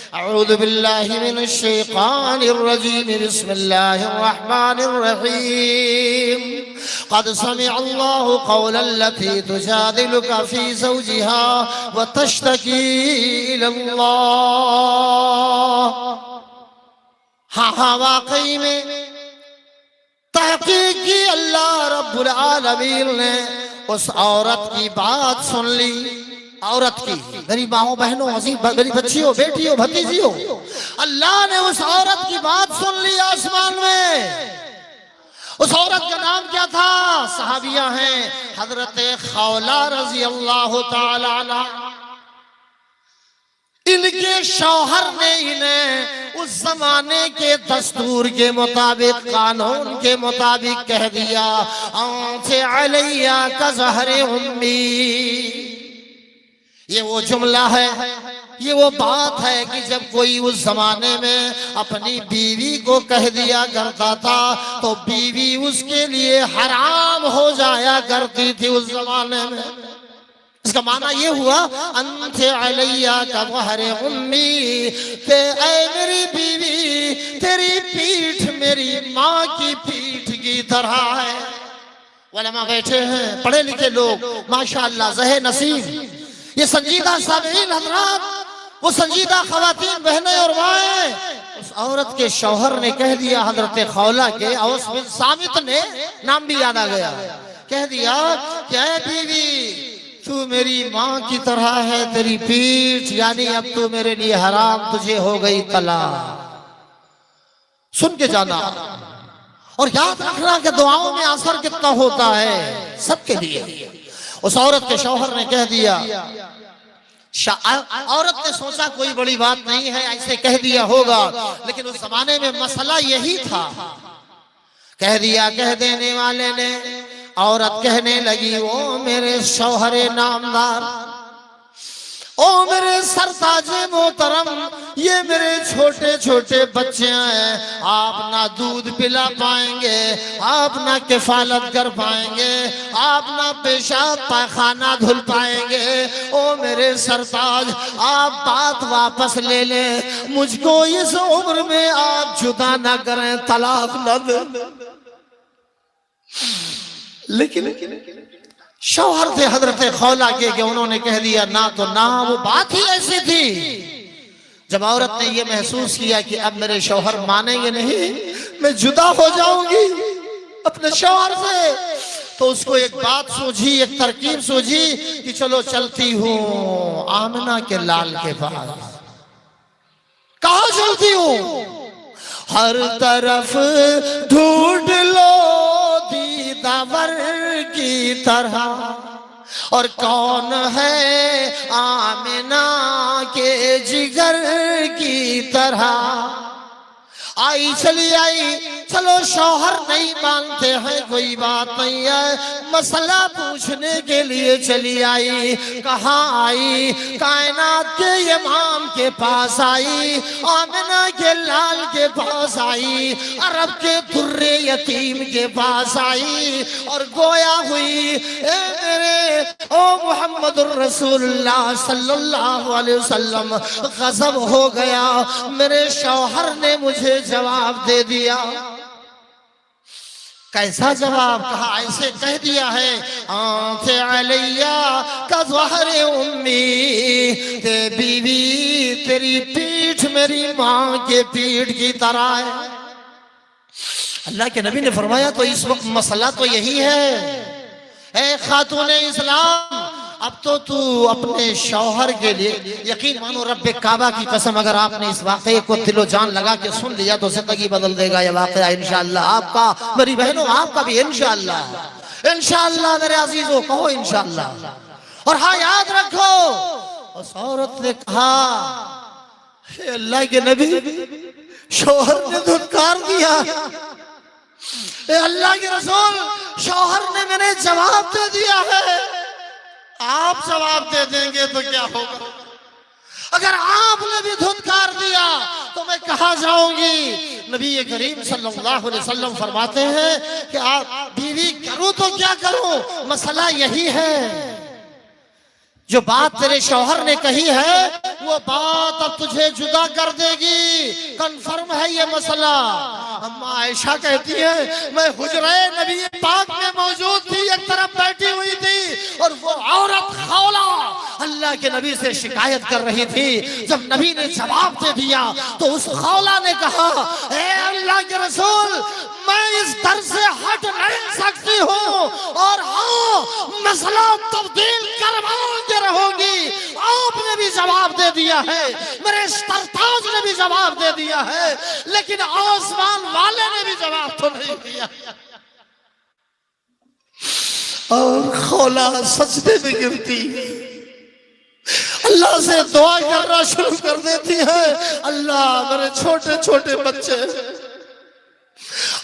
अऊज़ु बिल्लाहि मिनश शैतानिर रजीम, बिस्मिल्लाहिर रहमानिर रहीम। क़द समिअल्लाहु क़ौलल्लती तुजादिलुका फ़ी ज़ौजिहा व तश्तकी इलल्लाह। हाँ, वाकई में तहक़ीक़ की अल्लाह रब्बुल आलमीन ने उस औरत की बात सुन ली। औरत की, मेरी माओ बहनों, मेरी बच्चियों, बेटियों, भतीजियों, अल्लाह ने उस औरत की बात सुन ली आसमान में। उस औरत का नाम क्या था? सहाबिया हैं हजरत खौला रजी अल्लाह ताला अन्हा। इनके शौहर ने इन्हें उस जमाने के दस्तूर के मुताबिक, कानून के मुताबिक कह दिया, आंचे अलैया का ज़हरे उम्मी। ये वो जुमला है, ये वो बात है कि जब कोई उस जमाने में अपनी बीवी को कह दिया करता था तो बीवी उसके लिए हराम हो जाया करती थी उस जमाने में। इसका माना ये हुआ, अंते अलैया का ज़हरे उम्मी, के ऐ मेरी बीवी, तेरी पीठ मेरी माँ की पीठ की तरह है। उलमा बैठे हैं, पढ़े लिखे लोग, माशाअल्लाह, ज़हे नसीब, ये संजीदा सामीन हज़रात, वो संजीदा ख़वातीन, बहनें और माएँ। उस औरत के शौहर ने कह दिया, हजरत खौला के औस बिन सामित ने, नाम भी याद आ गया, कह दिया क्या बीवी, तू मेरी माँ की तरह है, तेरी पीठ, यानी अब तू मेरे लिए हराम, तुझे हो गई तलाक। सुन के जाना और याद रखना कि दुआओं में असर कितना होता है सबके लिए। उस औरत के शौहर ने कह दिया, औरत ने सोचा कोई बड़ी बात नहीं है, ऐसे कह दिया होगा, लेकिन उस जमाने में मसला यही था। कह दिया, कह देने वाले ने, औरत कहने लगी, ओ मेरे शौहरे नामदार, ओ मेरे सरताजे मोहतरम, ये मेरे छोटे छोटे बच्चे हैं, आप ना दूध पिला पाएंगे, आप ना किफालत कर पाएंगे, आप ना पेशाब पायखाना धुल पाएंगे। ओ मेरे सरताज, आप बात वापस ले लें, मुझको इस उम्र में आप जुदा ना करें, तलाक न दें। लेकिन शौहर थे हजरत खौला के कि उन्होंने कह दिया ना तो ना। वो बात ही ऐसी थी, जब औरत ने ये महसूस किया कि अब मेरे शौहर मानेंगे नहीं, मैं जुदा हो जाऊंगी अपने शौहर से, तो उसको एक बात सूझी, एक तरकीब सूझी कि चलो चलती हूँ आमना के लाल के पास। कहाँ चलती हूँ? हर तरफ ढूंढ लो दीदावर की तरह, और कौन है आमिना के जिगर की तरह। आई चली आई, चलो शौहर नहीं मानते हैं, कोई बात नहीं है, मसला पूछने के लिए चली आई। कहाँ आई? कायनात के इमाम के पास आई, आमिना के लाल के पास आई, अरब के दुर्रे यतीम के पास आई, और गोया हुई, ए मेरे ओ मुहम्मदुर रसूलुल्लाह सल्लल्लाहु अलैहि वसल्लम, गजब हो गया, मेरे शौहर ने मुझे जवाब दे दिया। कैसा जवाब? कहा, ऐसे कह दिया है, आंखे अलैया का ज़हरे उम्मी, ते बीवी तेरी पीठ मेरी माँ के पीठ की तरह है। अल्लाह के नबी ने फरमाया, तो इस वक्त मसला तो यही है, ए खातून इस्लाम, अब तो तू अपने शौहर के लिए, यकीन मानो रब्बे काबा की कसम, अगर आपने इस वाक़े को दिलो जान लगा के सुन लिया तो जिंदगी बदल देगा ये वाक़या इंशाअल्लाह। आपका, मेरी बहनों, आपका भी इंशाअल्लाह, इंशाअल्लाह मेरे अजीजों, कहो इंशाअल्लाह। और हाँ, याद रखो, उस औरत ने कहा, अल्लाह के नबी, शौहर ने धुतकार दिया, अल्लाह के रसूल, शौहर ने मैंने जवाब दे दिया है, आप जवाब दे देंगे तो क्या होगा? अगर आपने भी धुतकार दिया तो मैं कहाँ जाऊंगी? नबी करीम सल्लल्लाहु अलैहि वसल्लम फरमाते हैं कि आप बीवी करूं तो क्या करूं, मसला यही है, जो बात तेरे शौहर ने कही है वो बात अब तुझे जुदा कर देगी, कंफर्म है ये मसला। अम्मा आयशा कहती है मैं हुजरे नबी पाक में मौजूद थी, एक तरफ बैठी हुई थी और वो औरत खौला अल्लाह के नबी से शिकायत कर रही थी। जब नबी ने जवाब दे दिया तो उस खौला ने कहा, ए अल्लाह के रसूल, मैं इस दर से हट नहीं सकती हूँ और हाँ मसला तब्दील करवाते रहोगी। आपने भी जवाब दे दिया है, मेरे सरताज ने भी जवाब दे दिया है, लेकिन आसमान वाले ने भी जवाब तो नहीं दिया। और खौला सजदे में गिरती अल्लाह से दुआ करना शुरू कर देती है, अल्लाह मेरे छोटे छोटे बच्चे,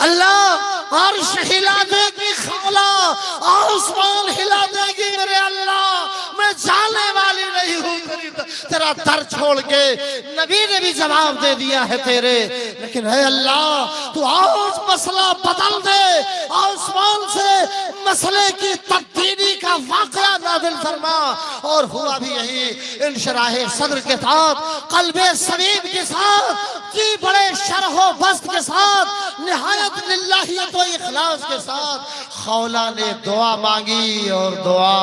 अल्लाह अर्श हिला देगी, खौला आसमान हिला देगी, मेरे अल्लाह मैं जाने वाली नहीं हूँ तेरा दर छोड़ के। नबी ने भी जवाब दे दिया है तेरे, लेकिन है अल्लाह तू आज मसला बदल दे, आसमान से मसले की तब्दीली का वाकया नाज़िल फरमा। और हुआ भी यही, इंशराह सद्र के साथ, कल्बे सलीम के साथ, जी बड़े शरहो बस्त के साथ, निहायत लिल्लाहियत व इखलास के साथ खौला ने दुआ मांगी। और दुआ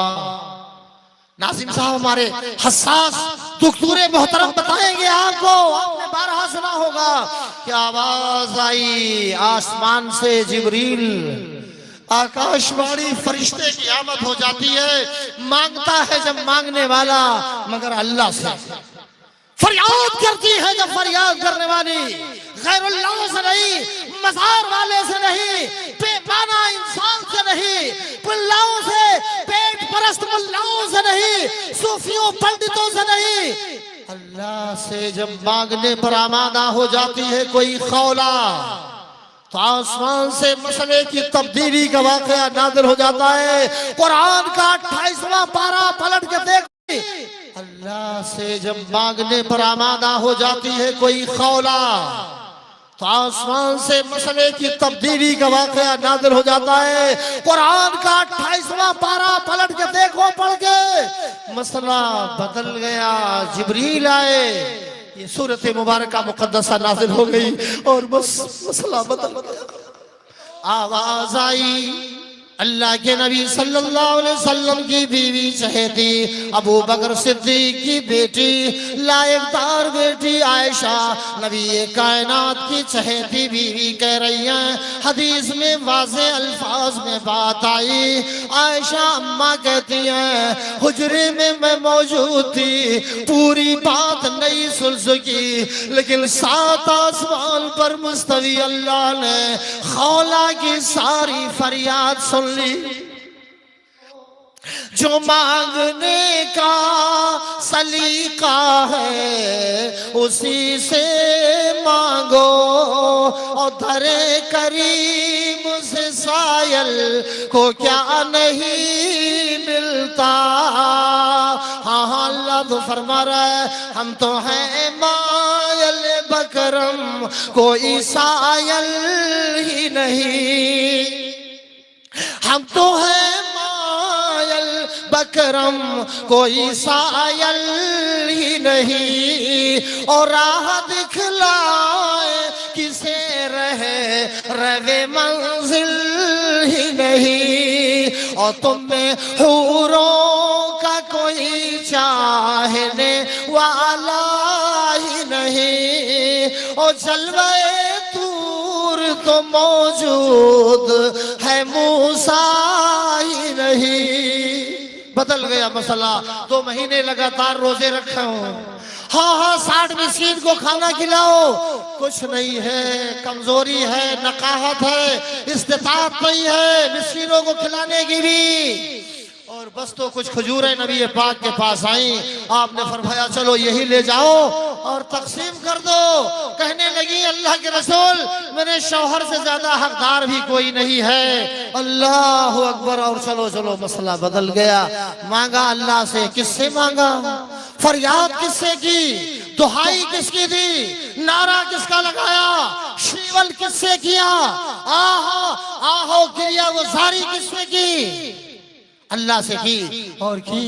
नाज़िम साहब हमारे हसास दुख्तूरे मोहतरम बताएंगे आपको, आपने बारहा सुना होगा कि आवाज आई आसमान से, जिब्रील आकाशवाणी फरिश्ते की आमद हो जाती है। मांगता है जब मांगने वाला मगर अल्लाह से, फरियाद करती है जब फरियाद करने वाली गैरुल्लाह से नहीं, मज़ार वाले से नहीं, बेपाना इंसान से नहीं, मुल्लाओं से, पेट परस्त मुल्लाओं से नहीं, सूफियों पंडितों से नहीं, अल्लाह से जब मांगने पर आमादा हो जाती है कोई खौला तो आसमान से मसले की तब्दीली का वाकया नाज़िल हो जाता है। कुरान का 28वां पारा पलट के देख, अल्लाह से जब मांगने पर आमादा हो जाती है कोई खौला तो आसमान से मसले की तब्दीली का वाकया नाज़िल हो जाता है। कुरान का 28वां पारा पलट के देखो, पढ़ के मसला बदल गया, जिब्रील आए, ये सूरत मुबारका मुकद्दसा नाज़िल हो गई और बस मसला बदल गया। आवाज आई, अल्लाह के नबी सल्लल्लाहु अलैहि वसल्लम की बीवी चहेती अबू बकर सिद्दीक की बेटी, लायकदार बेटी आयशा, नबी कायनात की चहेती बीवी कह रही हैं। हदीस में वाज़े अल्फाज में बात आई, आयशा अम्मा कहती हैं हुजरे में मैं मौजूद थी, पूरी बात नहीं सुन सकी, लेकिन सात आसमान पर मुस्तवी अल्लाह ने खौला की सारी फरियाद सुन ली। जो मांगने का सलीका है उसी से मांगो, और दरे करीम से सायल को क्या नहीं मिलता। हाँ अल्लाह तो फरमा रहा है हम तो हैं मायल बकरम, कोई सायल ही नहीं, हम तो है मायल बकरम, कोई सायल ही नहीं, और राह दिखलाए किसे रहे रवे मंजिल ही नहीं, और तुम में हूरों का कोई चाहने वाला ही नहीं, और जलवे तो मौजूद है मूसा ही नहीं। बदल गया मसला, 2 महीने लगातार रोजे रखे हो, हाँ 60 मिस्कीन को खाना खिलाओ, कुछ नहीं है, कमजोरी है, नकाहत है, इस्तिताअत नहीं है मिस्कीनों को खिलाने की भी, और बस तो कुछ खजूरें नबी पाक के पास आई, आपने फरमाया चलो यही ले जाओ और तकसीम कर दो। कहने लगी अल्लाह के रसूल मेरे शौहर से ज्यादा हकदार भी कोई नहीं है। अल्लाह अकबर। और चलो चलो मसला बदल गया। मांगा अल्लाह से, किससे मांगा? फरियाद किससे की? दुहाई किसकी थी? नारा किसका लगाया? शीवल किससे किया? आहो आहो गिरिया गुजारी किससे की? अल्लाह से की और की।